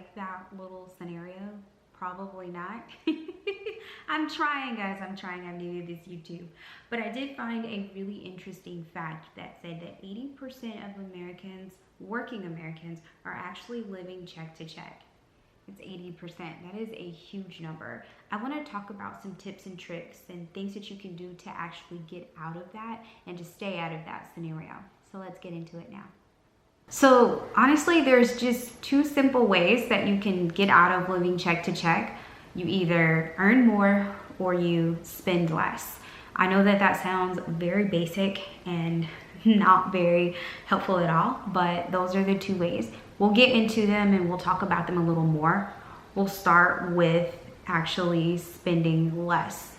like that little scenario? Probably not. I'm trying, guys. I'm trying. I'm new to this YouTube. But I did find a really interesting fact that said that 80% of Americans, working Americans, are actually living check to check. It's 80%. That is a huge number. I want to talk about some tips and tricks and things that you can do to actually get out of that and to stay out of that scenario. So let's get into it now. So honestly, there's just two simple ways that you can get out of living check to check. You either earn more or you spend less. I know that that sounds very basic and not very helpful at all, but those are the two ways. We'll get into them and we'll talk about them a little more. We'll start with actually spending less.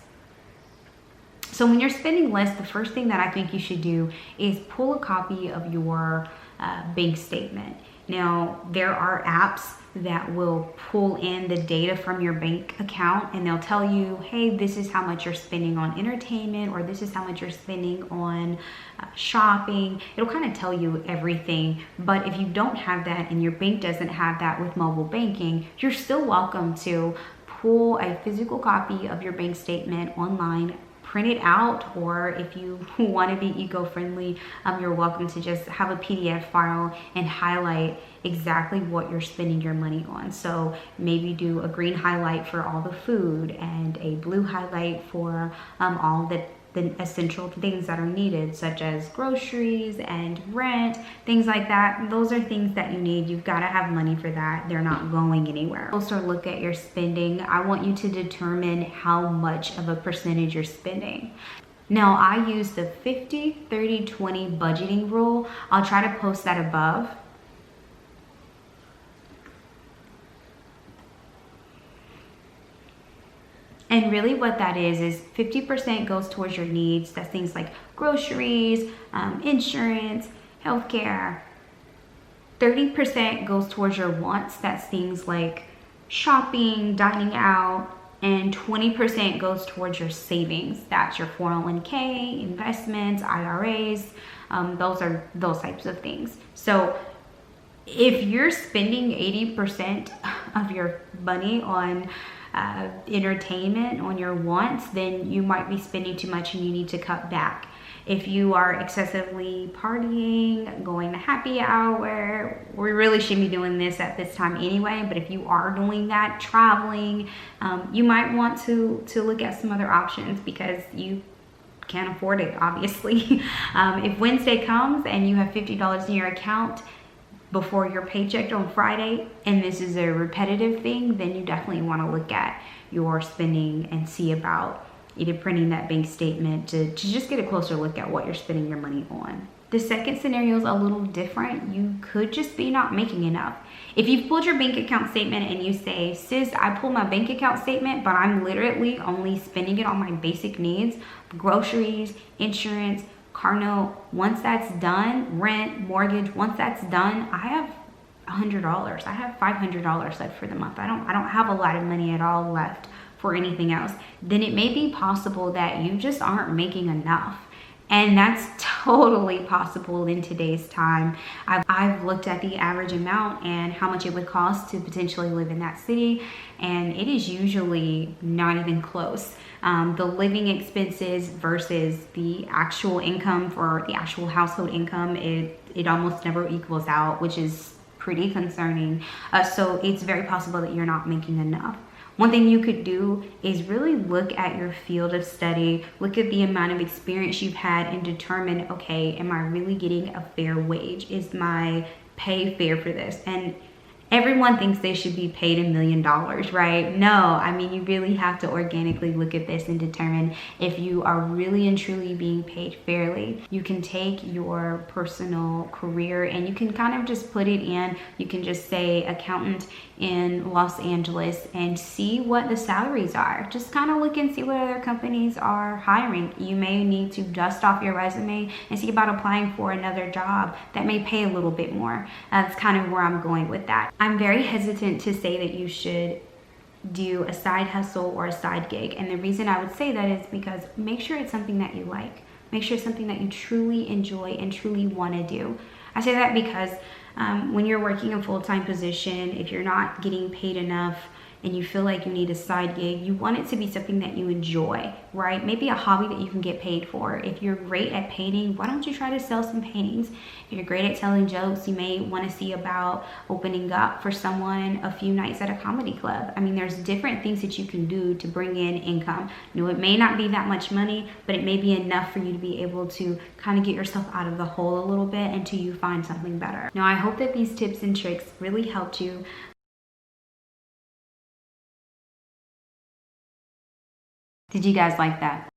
So when you're spending less, the first thing that I think you should do is pull a copy of your bank statement. Now, there are apps that will pull in the data from your bank account and they'll tell you, hey, this is how much you're spending on entertainment, or this is how much you're spending on shopping. It'll kind of tell you everything. But if you don't have that and your bank doesn't have that with mobile banking, you're still welcome to pull a physical copy of your bank statement online, print it out, or if you want to be eco-friendly, you're welcome to just have a PDF file and highlight exactly what you're spending your money on. So maybe do a green highlight for all the food and a blue highlight for all the essential things that are needed, such as groceries and rent, things like that. Those are things that you need. You've got to have money for that. They're not going anywhere. Also look at your spending. I want you to determine how much of a percentage you're spending. Now, I use the 50, 30, 20 budgeting rule. I'll try to post that above. And really what that is 50% goes towards your needs. That's things like groceries, insurance, healthcare. 30% goes towards your wants. That's things like shopping, dining out. And 20% goes towards your savings. That's your 401k, investments, IRAs. Those are those types of things. So if you're spending 80% of your money on entertainment, on your wants, then you might be spending too much and you need to cut back. If you are excessively partying, going to happy hour, we really shouldn't be doing this at this time anyway, but if you are doing that, traveling, you might want to look at some other options because you can't afford it, obviously. If Wednesday comes and you have $50 in your account before your paycheck on Friday, and this is a repetitive thing, then you definitely want to look at your spending and see about either printing that bank statement to just get a closer look at what you're spending your money on. The second scenario is a little different. You could just be not making enough. If you've pulled your bank account statement and you say, sis, I pulled my bank account statement, but I'm literally only spending it on my basic needs, groceries, insurance, car note, once that's done, rent, mortgage, once that's done, I have $100. I have $500 left for the month. I don't have a lot of money at all left for anything else. Then it may be possible that you just aren't making enough. And that's totally possible in today's time. I've looked at the average amount and how much it would cost to potentially live in that city, and it is usually not even close. The living expenses versus the actual income for the actual household income, it almost never equals out, which is pretty concerning. So it's very possible that you're not making enough. One thing you could do is really look at your field of study, look at the amount of experience you've had, and determine, okay, am I really getting a fair wage? Is my pay fair for this? And everyone thinks they should be paid $1 million, right? No, I mean, you really have to organically look at this and determine if you are really and truly being paid fairly. You can take your personal career and you can kind of just put it in. You can just say accountant in Los Angeles and see what the salaries are. Just kind of look and see what other companies are hiring. You may need to dust off your resume and see about applying for another job that may pay a little bit more. That's kind of where I'm going with that. I'm very hesitant to say that you should do a side hustle or a side gig. And the reason I would say that is because make sure it's something that you like. Make sure it's something that you truly enjoy and truly want to do. I say that because When you're working a full-time position, if you're not getting paid enough and you feel like you need a side gig, you want it to be something that you enjoy, right? Maybe a hobby that you can get paid for. If you're great at painting, why don't you try to sell some paintings? If you're great at telling jokes, you may want to see about opening up for someone a few nights at a comedy club. I mean, there's different things that you can do to bring in income. You know, it may not be that much money, but it may be enough for you to be able to kind of get yourself out of the hole a little bit until you find something better. Now, I hope that these tips and tricks really helped you. Did you guys like that?